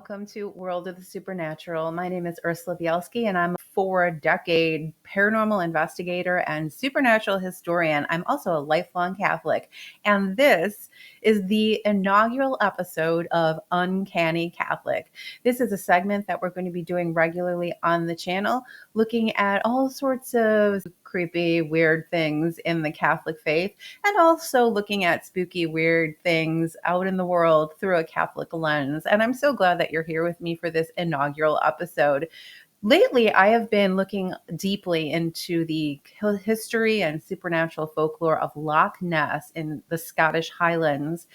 welcome to World of the Supernatural. My name is Ursula Bielski, and I'm a 4-decade paranormal investigator and supernatural historian. I'm also a lifelong Catholic, and this is the inaugural episode of Uncanny Catholic. This is a segment that we're going to be doing regularly on the channel, looking at all sorts of creepy, weird things in the Catholic faith, and also looking at spooky, weird things out in the world through a Catholic lens. And I'm so glad that you're here with me for this inaugural episode. Lately, I have been looking deeply into the history and supernatural folklore of Loch Ness in the Scottish Highlands.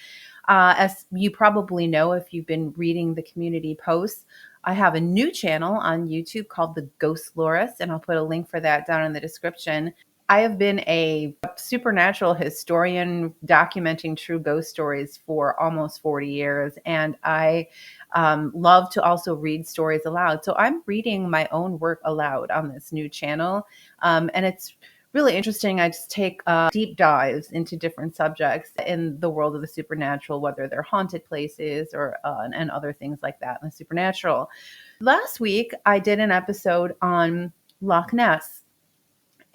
As you probably know, if you've been reading the community posts, I have a new channel on YouTube called The Ghost Lorist, and I'll put a link for that down in the description. I have been a supernatural historian documenting true ghost stories for almost 40 years, and I love to also read stories aloud. So I'm reading my own work aloud on this new channel, and it's really interesting. I just take deep dives into different subjects in the world of the supernatural, whether they're haunted places or and other things like that in the supernatural. Last week, I did an episode on Loch Ness.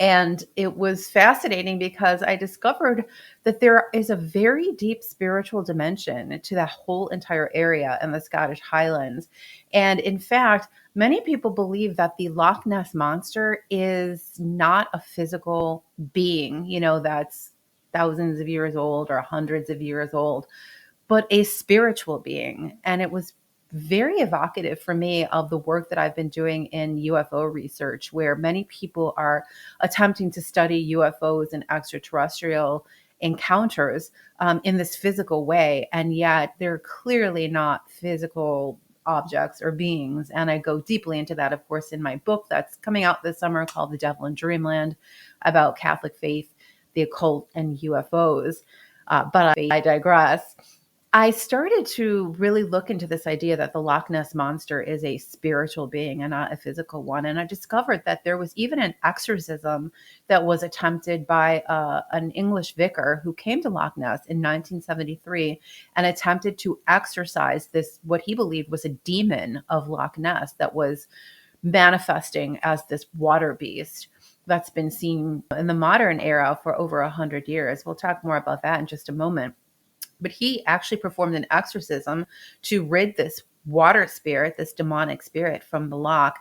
And it was fascinating because I discovered that there is a very deep spiritual dimension to that whole entire area in the Scottish Highlands. And in fact, many people believe that the Loch Ness monster is not a physical being, that's thousands of years old or hundreds of years old, but a spiritual being. And it was very evocative for me of the work that I've been doing in UFO research, where many people are attempting to study UFOs and extraterrestrial encounters in this physical way. And yet they're clearly not physical objects or beings. And I go deeply into that, of course, in my book that's coming out this summer called The Devil in Dreamland, about Catholic faith, the occult, and UFOs. But I digress. I started to really look into this idea that the Loch Ness monster is a spiritual being and not a physical one. And I discovered that there was even an exorcism that was attempted by an English vicar who came to Loch Ness in 1973 and attempted to exorcise this, what he believed was a demon of Loch Ness that was manifesting as this water beast that's been seen in the modern era for over 100 years. We'll talk more about that in just a moment. But he actually performed an exorcism to rid this water spirit, this demonic spirit, from the loch.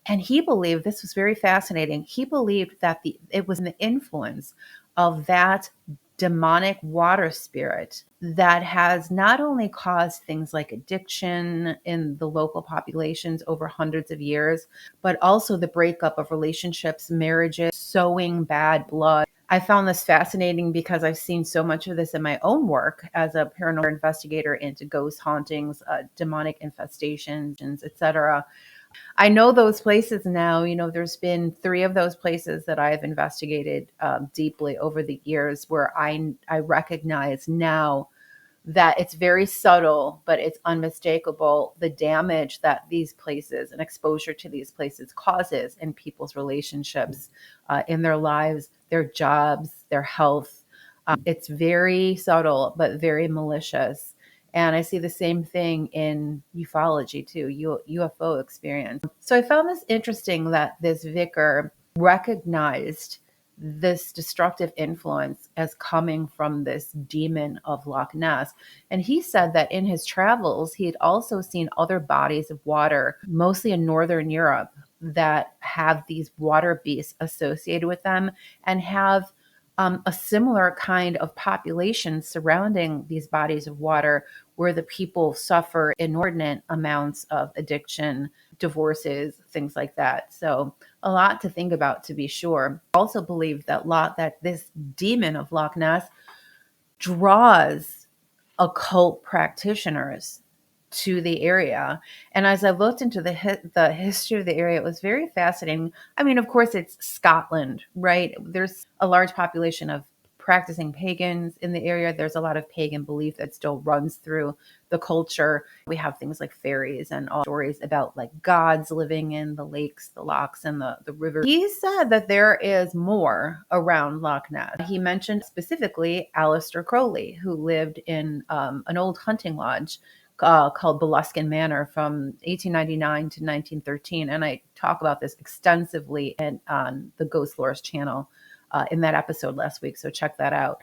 And he believed, this was very fascinating, he believed that it was the influence of that demonic water spirit that has not only caused things like addiction in the local populations over hundreds of years, but also the breakup of relationships, marriages, sowing bad blood. I found this fascinating because I've seen so much of this in my own work as a paranormal investigator into ghost hauntings, demonic infestations, etc. I know those places now. There's been 3 of those places that I have investigated deeply over the years where I recognize now that it's very subtle, but it's unmistakable, the damage that these places and exposure to these places causes in people's relationships, in their lives, their jobs, their health. It's very subtle, but very malicious. And I see the same thing in ufology too, UFO experience. So I found this interesting that this vicar recognized this destructive influence as coming from this demon of Loch Ness. And he said that in his travels, he had also seen other bodies of water, mostly in Northern Europe, that have these water beasts associated with them and have a similar kind of population surrounding these bodies of water where the people suffer inordinate amounts of addiction, divorces, things like that. So a lot to think about, to be sure. I also believe that this demon of Loch Ness draws occult practitioners to the area. And as I looked into the history of the area, it was very fascinating. I mean, of course, it's Scotland, right? There's a large population of practicing pagans in the area. There's a lot of pagan belief that still runs through the culture. We have things like fairies and all stories about like gods living in the lakes, the lochs, and the river. He said that there is more around Loch Ness. He mentioned specifically Aleister Crowley, who lived in an old hunting lodge called Beluskin Manor from 1899 to 1913. And I talk about this extensively on the Ghost Lores channel in that episode last week. So check that out.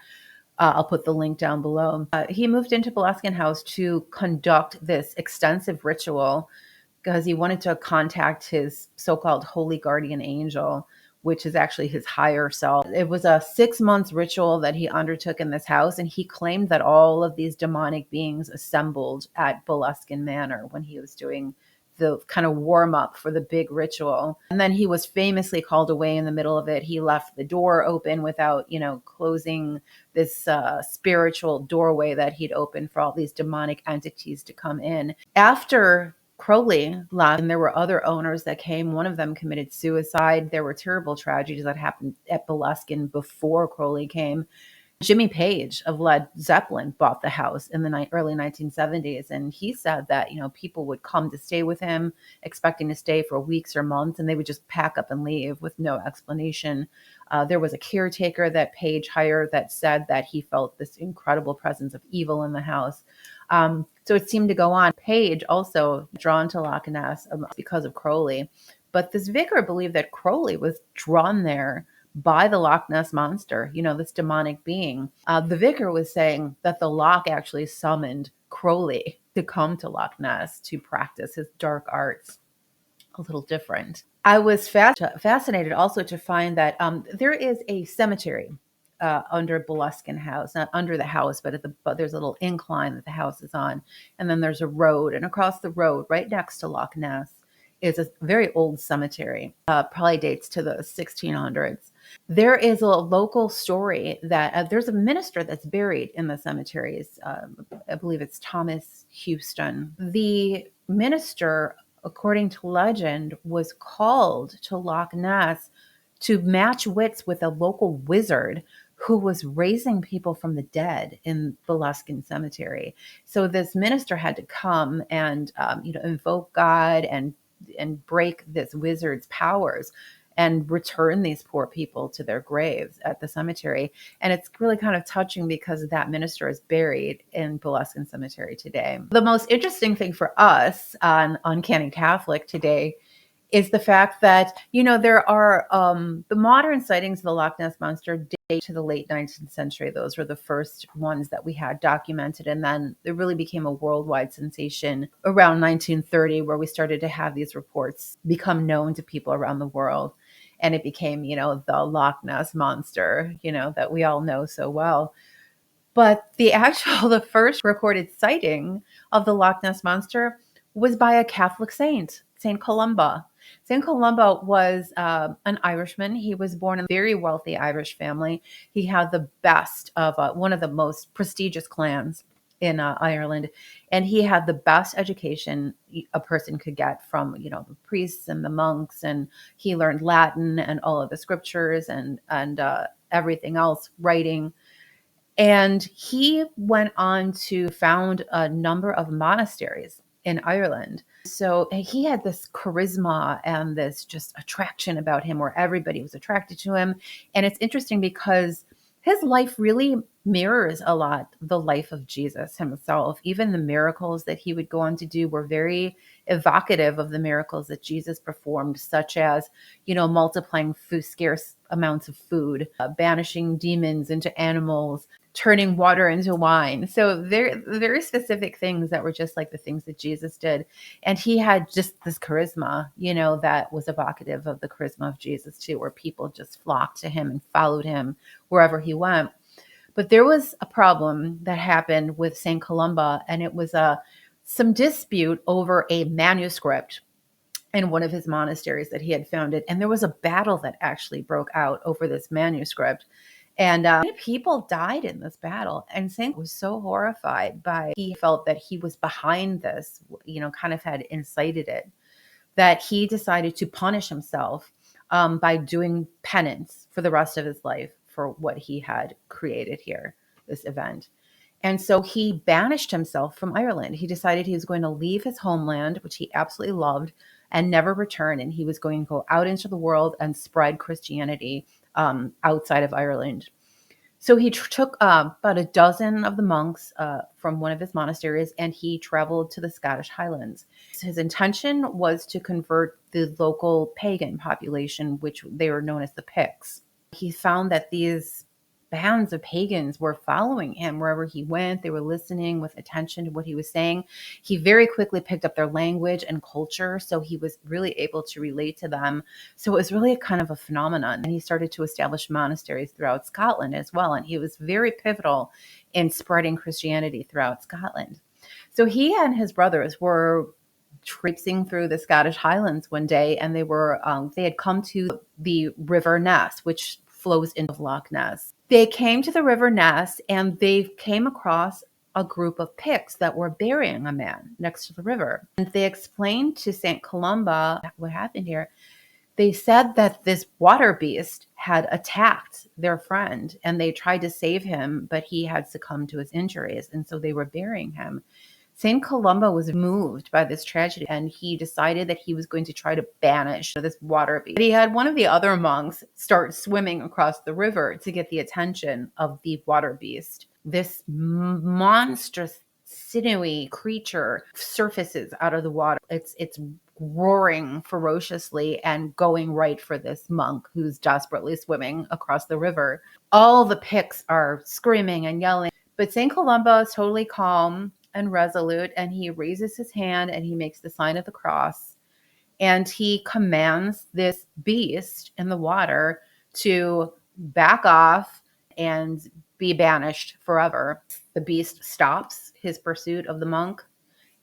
I'll put the link down below. He moved into Beluskin House to conduct this extensive ritual because he wanted to contact his so-called holy guardian angel, which is actually his higher self. It was a 6 months ritual that he undertook in this house, and he claimed that all of these demonic beings assembled at Beluskin Manor when he was doing the kind of warm up for the big ritual. And then he was famously called away in the middle of it. He left the door open without, closing this spiritual doorway that he'd opened for all these demonic entities to come in. After Crowley left, and there were other owners that came. One of them committed suicide. There were terrible tragedies that happened at Beluskin before Crowley came. Jimmy Page of Led Zeppelin bought the house in the early 1970s. And he said that, people would come to stay with him, expecting to stay for weeks or months, and they would just pack up and leave with no explanation. There was a caretaker that Page hired that said that he felt this incredible presence of evil in the house. So it seemed to go on. Page also drawn to Loch Ness because of Crowley. But this vicar believed that Crowley was drawn there by the Loch Ness monster, this demonic being. The vicar was saying that the Loch actually summoned Crowley to come to Loch Ness to practice his dark arts. A little different. I was fascinated also to find that there is a cemetery under Beluskin House, not under the house, but there's a little incline that the house is on. And then there's a road, and across the road, right next to Loch Ness, is a very old cemetery, probably dates to the 1600s. There is a local story that there's a minister that's buried in the cemeteries. I believe it's Thomas Houston. The minister, according to legend, was called to Loch Ness to match wits with a local wizard who was raising people from the dead in Beluskin Cemetery. So this minister had to come and invoke God and break this wizard's powers and return these poor people to their graves at the cemetery. And it's really kind of touching because that minister is buried in Beluskin Cemetery today. The most interesting thing for us on Uncanny Catholic today is the fact that, there are the modern sightings of the Loch Ness Monster date to the late 19th century. Those were the first ones that we had documented. And then it really became a worldwide sensation around 1930, where we started to have these reports become known to people around the world. And it became, the Loch Ness Monster, that we all know so well. But the first recorded sighting of the Loch Ness Monster was by a Catholic saint, Saint Columba. Saint Columba was an Irishman. He was born in a very wealthy Irish family. He had the best of one of the most prestigious clans in Ireland, and he had the best education a person could get from, the priests and the monks, and he learned Latin and all of the scriptures and everything else, writing. And he went on to found a number of monasteries in Ireland. So he had this charisma and this just attraction about him where everybody was attracted to him. And it's interesting because his life really mirrors a lot the life of Jesus himself. Even the miracles that he would go on to do were very evocative of the miracles that Jesus performed, such as, multiplying scarce amounts of food, banishing demons into animals, turning water into wine. So they're very specific things that were just like the things that Jesus did. And he had just this charisma, that was evocative of the charisma of Jesus too, where people just flocked to him and followed him wherever he went. But there was a problem that happened with St. Columba, and it was some dispute over a manuscript in one of his monasteries that he had founded. And there was a battle that actually broke out over this manuscript. And many people died in this battle. And Saint was so horrified he felt that he was behind this, kind of had incited it, that he decided to punish himself by doing penance for the rest of his life for what he had created here, this event. And so he banished himself from Ireland. He decided he was going to leave his homeland, which he absolutely loved, and never return. And he was going to go out into the world and spread Christianity outside of Ireland. So he took about a dozen of the monks from one of his monasteries, and he traveled to the Scottish Highlands. His intention was to convert the local pagan population, which they were known as the Picts. He found that these bands of pagans were following him wherever he went. They were listening with attention to what he was saying. He very quickly picked up their language and culture, so he was really able to relate to them. So it was really a kind of a phenomenon. And he started to establish monasteries throughout Scotland as well. And he was very pivotal in spreading Christianity throughout Scotland. So he and his brothers were traipsing through the Scottish Highlands one day, and they had come to the River Ness, which flows into Loch Ness. They came to the River Ness, and they came across a group of Picts that were burying a man next to the river. And they explained to St. Columba what happened here. They said that this water beast had attacked their friend, and they tried to save him, but he had succumbed to his injuries, and so they were burying him. St. Columba was moved by this tragedy, and he decided that he was going to try to banish this water beast. But he had one of the other monks start swimming across the river to get the attention of the water beast. This monstrous, sinewy creature surfaces out of the water. It's roaring ferociously and going right for this monk who's desperately swimming across the river. All the Picts are screaming and yelling, but St. Columba is totally calm and resolute, and he raises his hand and he makes the sign of the cross, and he commands this beast in the water to back off and be banished forever. The beast stops his pursuit of the monk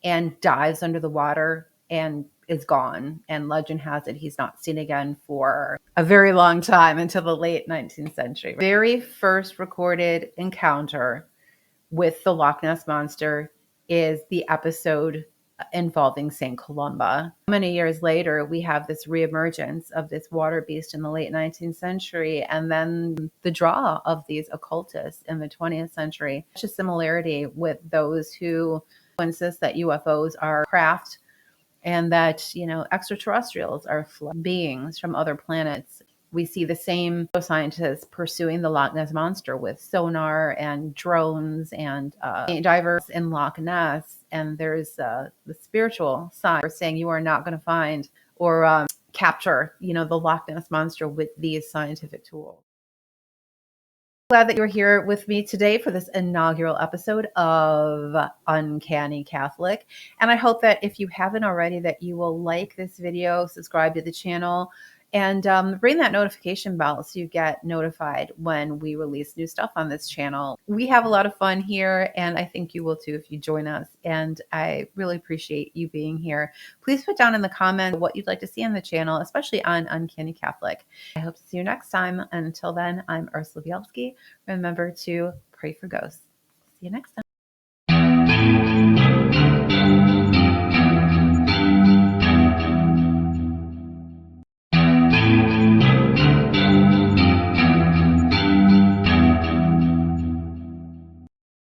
and dives under the water and is gone. And legend has it he's not seen again for a very long time, until the late 19th century. Very first recorded encounter with the Loch Ness Monster is the episode involving St. Columba. Many years later, we have this reemergence of this water beast in the late 19th century, and then the draw of these occultists in the 20th century. Such a similarity with those who insist that UFOs are craft and that, extraterrestrials are beings from other planets. We see the same scientists pursuing the Loch Ness Monster with sonar and drones and divers in Loch Ness. And there's the spiritual side saying you are not going to find or capture, the Loch Ness Monster with these scientific tools. Glad that you're here with me today for this inaugural episode of Uncanny Catholic. And I hope that if you haven't already, that you will like this video, subscribe to the channel, and ring that notification bell so you get notified when we release new stuff on this channel. We have a lot of fun here, and I think you will too if you join us. And I really appreciate you being here. Please put down in the comments what you'd like to see on the channel, especially on Uncanny Catholic. I hope to see you next time. Until then, I'm Ursula Bielski. Remember to pray for ghosts. See you next time.